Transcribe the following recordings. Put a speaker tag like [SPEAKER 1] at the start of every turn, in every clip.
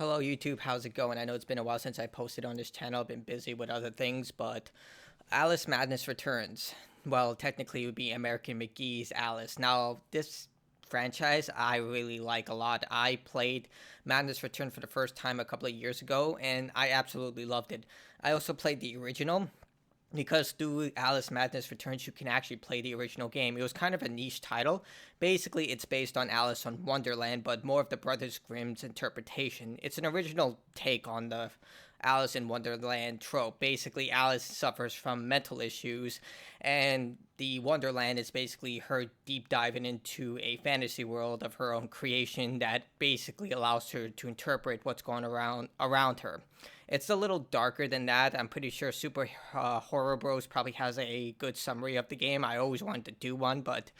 [SPEAKER 1] Hello YouTube, how's it going? I know it's been a while since I posted on this channel. I've been busy with other things, but Alice Madness returns. Well, technically it would be American McGee's Alice. Now, this franchise I really like a lot. I played Madness Return for the first time a couple of years ago, and I absolutely loved it. I also played the original, because through Alice Madness Returns, you can actually play the original game. It was kind of a niche title. Basically, it's based on Alice on Wonderland, but more of the Brothers Grimm's interpretation. It's an original take on the Alice in Wonderland trope. Basically, Alice suffers from mental issues, and the Wonderland is basically her deep diving into a fantasy world of her own creation that basically allows her to interpret what's going around her. It's a little darker than that. I'm pretty sure Super Horror Bros probably has a good summary of the game. I always wanted to do one, but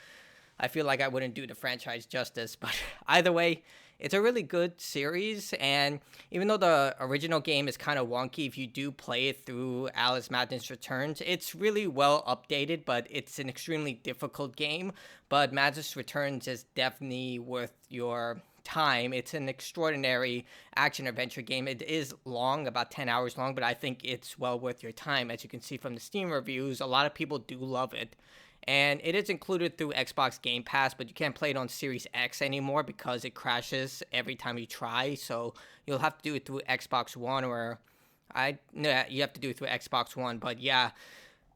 [SPEAKER 1] I feel like I wouldn't do the franchise justice. But either way, it's a really good series. And even though the original game is kind of wonky, if you do play it through Alice Madness Returns, it's really well updated, but it's an extremely difficult game. But Madness Returns is definitely worth your time. It's an extraordinary action adventure game. It is long, about 10 hours long, but I think it's well worth your time. As you can see from the Steam reviews, a lot of people do love it. And it is included through Xbox Game Pass, but you can't play it on Series X anymore because it crashes every time you try. So you'll have to do it through Xbox One, or no, you have to do it through Xbox One. But yeah,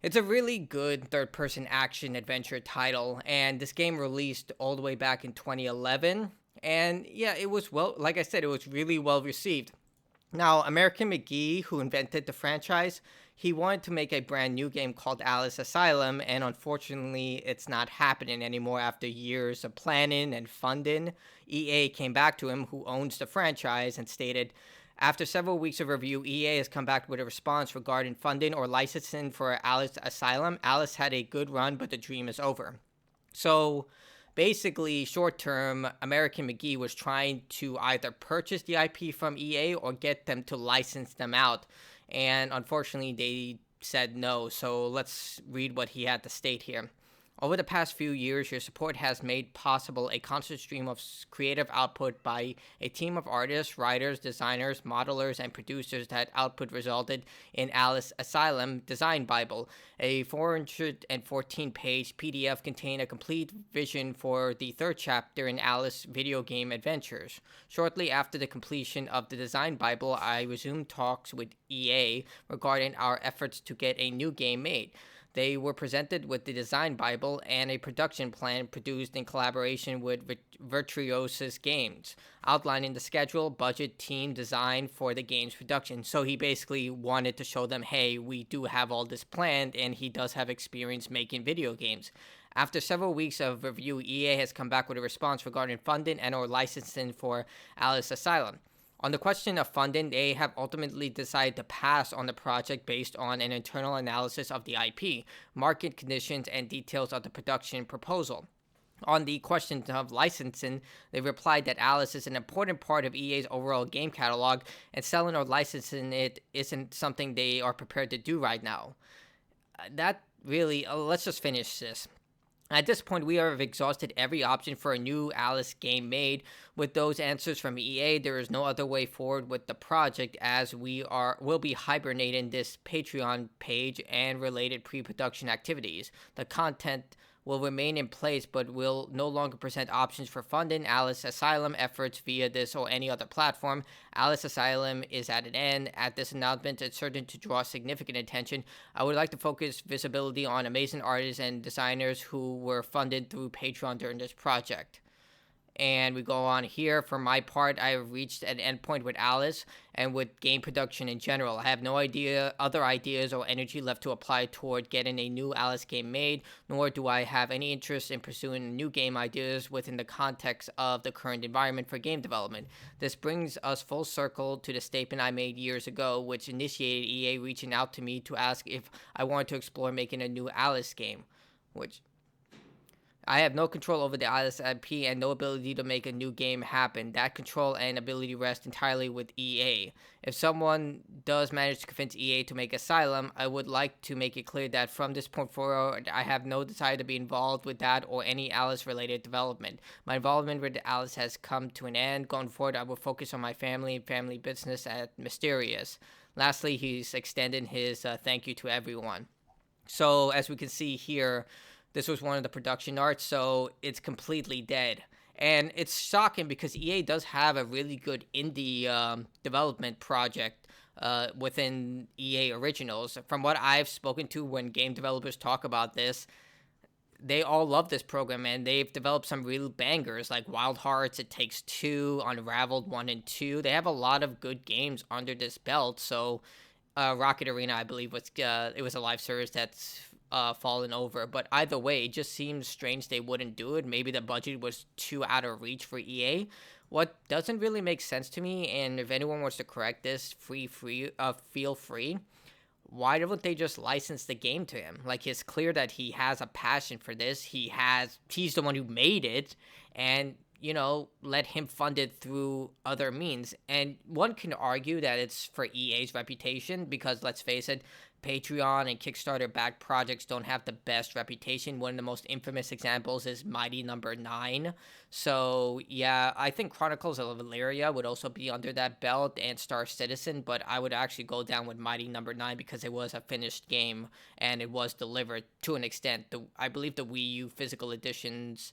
[SPEAKER 1] it's a really good third-person action adventure title, and this game released all the way back in 2011. And yeah, it was like I said, it was really well received. Now, American McGee, who invented the franchise, he wanted to make a brand new game called Alice Asylum, and unfortunately, it's not happening anymore after years of planning and funding. EA came back to him, who owns the franchise, and stated, after several weeks of review, EA has come back with a response regarding funding or licensing for Alice Asylum. Alice had a good run, but the dream is over. So basically, short term, American McGee was trying to either purchase the IP from EA or get them to license them out. And unfortunately, they said no. So let's read what he had to state here. Over the past few years, your support has made possible a constant stream of creative output by a team of artists, writers, designers, modelers, and producers. That output resulted in Alice Asylum Design Bible, a 414-page PDF containing a complete vision for the third chapter in Alice video game adventures. Shortly after the completion of the Design Bible, I resumed talks with EA regarding our efforts to get a new game made. They were presented with the Design Bible and a production plan produced in collaboration with Virtuosis Games, outlining the schedule, budget, team, design for the game's production. So he basically wanted to show them, hey, we do have all this planned, and he does have experience making video games. After several weeks of review, EA has come back with a response regarding funding and or licensing for Alice Asylum. On the question of funding, they have ultimately decided to pass on the project based on an internal analysis of the IP, market conditions, and details of the production proposal. On the question of licensing, they replied that Alice is an important part of EA's overall game catalog, and selling or licensing it isn't something they are prepared to do right now. Let's just finish this. At this point, we have exhausted every option for a new Alice game made. With those answers from EA, there is no other way forward with the project, as will be hibernating this Patreon page and related pre-production activities. The content will remain in place, but will no longer present options for funding Alice Asylum efforts via this or any other platform. Alice Asylum is at an end. At this announcement, it's certain to draw significant attention. I would like to focus visibility on amazing artists and designers who were funded through Patreon during this project. And we go on here. For my part, I have reached an endpoint with Alice and with game production in general. I have no other ideas or energy left to apply toward getting a new Alice game made, nor do I have any interest in pursuing new game ideas within the context of the current environment for game development. This brings us full circle to the statement I made years ago, which initiated EA reaching out to me to ask if I wanted to explore making a new Alice game, which I have no control over the Alice IP and no ability to make a new game happen. That control and ability rest entirely with EA. If someone does manage to convince EA to make Asylum, I would like to make it clear that from this point forward, I have no desire to be involved with that or any Alice related development. My involvement with Alice has come to an end. Going forward, I will focus on my family and family business at Mysterious. Lastly, he's extended his thank you to everyone. So, as we can see here, this was one of the production arts, so it's completely dead. And it's shocking because EA does have a really good indie development project within EA Originals. From what I've spoken to when game developers talk about this, they all love this program and they've developed some real bangers like Wild Hearts, It Takes Two, Unraveled 1 and 2. They have a lot of good games under this belt, so Rocket Arena, I believe, was it was a live service that's fallen over. But either way, it just seems strange they wouldn't do it. Maybe the budget was too out of reach for EA. What doesn't really make sense to me, and if anyone wants to correct this, feel free. Why don't they just license the game to him? Like, it's clear that he has a passion for this. He's the one who made it, and let him fund it through other means. And one can argue that it's for EA's reputation because, let's face it, Patreon and Kickstarter backed projects don't have the best reputation. One of the most infamous examples is Mighty Number 9. So, yeah, I think Chronicles of Valeria would also be under that belt and Star Citizen, but I would actually go down with Mighty Number 9 because it was a finished game and it was delivered to an extent. I believe the Wii U physical editions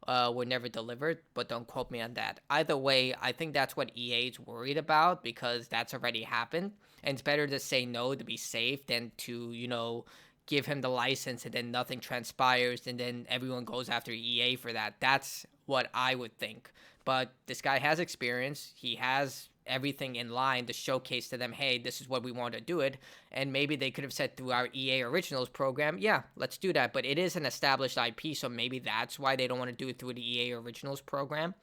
[SPEAKER 1] were never delivered, but don't quote me on that. Either way, I think that's what EA's worried about because that's already happened. And it's better to say no to be safe than to, give him the license and then nothing transpires and then everyone goes after EA for that. That's what I would think. But this guy has experience. He has everything in line to showcase to them, hey, this is what we want to do it. And maybe they could have said through our EA Originals program, yeah, let's do that. But it is an established IP, so maybe that's why they don't want to do it through the EA Originals program.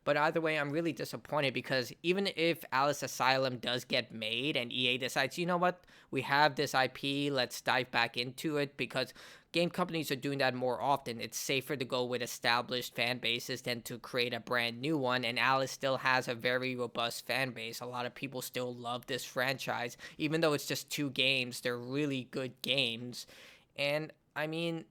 [SPEAKER 1] But either way, I'm really disappointed because even if Alice Asylum does get made and EA decides, you know what, we have this IP, let's dive back into it, because game companies are doing that more often. It's safer to go with established fan bases than to create a brand new one, and Alice still has a very robust fan base. A lot of people still love this franchise. Even though it's just 2 games, they're really good games. And, I mean,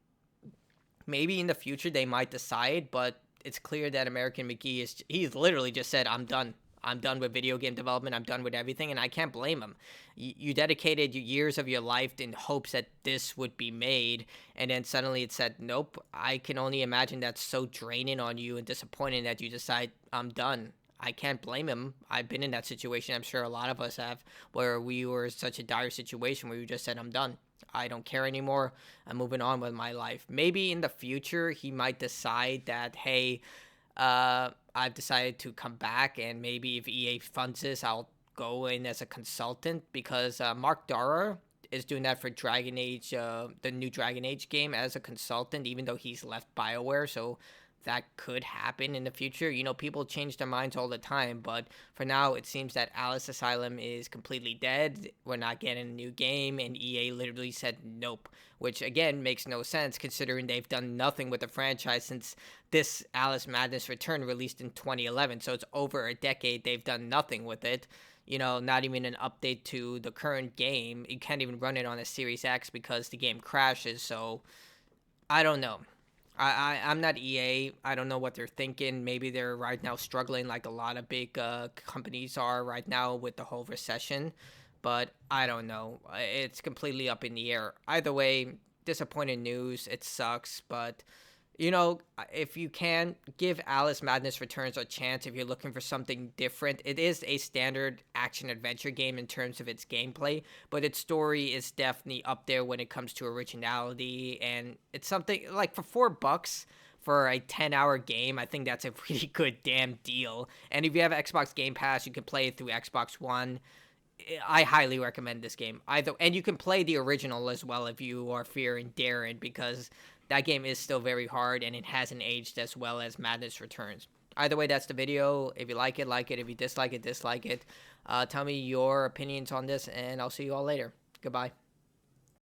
[SPEAKER 1] maybe in the future they might decide, but it's clear that American McGee he's literally just said, I'm done. I'm done with video game development. I'm done with everything, and I can't blame him. You dedicated years of your life in hopes that this would be made, and then suddenly it said, nope. I can only imagine that's so draining on you and disappointing that you decide, I'm done. I can't blame him. I've been in that situation. I'm sure a lot of us have, where we were in such a dire situation where you just said, I'm done. I don't care anymore. I'm moving on with my life. Maybe in the future, he might decide that, hey, I've decided to come back, and maybe if EA funds this, I'll go in as a consultant, because Mark Darrah is doing that for Dragon Age, the new Dragon Age game, as a consultant, even though he's left BioWare, so that could happen in the future. People change their minds all the time, but for now, it seems that Alice Asylum is completely dead. We're not getting a new game, and EA literally said nope, which again makes no sense considering they've done nothing with the franchise since this Alice Madness Return released in 2011. So it's over a decade they've done nothing with it. Not even an update to the current game. You can't even run it on a Series X because the game crashes, so I don't know. I'm not EA. I don't know what they're thinking. Maybe they're right now struggling like a lot of big companies are right now with the whole recession. But I don't know. It's completely up in the air. Either way, disappointing news. It sucks. But, if you can, give Alice Madness Returns a chance if you're looking for something different. It is a standard action-adventure game in terms of its gameplay, but its story is definitely up there when it comes to originality, and it's something, like, for $4 for a 10-hour game, I think that's a pretty good damn deal. And if you have Xbox Game Pass, you can play it through Xbox One. I highly recommend this game. And you can play the original as well if you are fearing Darren, because that game is still very hard and it hasn't aged as well as Madness Returns. Either way, that's the video. If you like it, like it. If you dislike it, dislike it. Tell me your opinions on this, and I'll see you all later. Goodbye.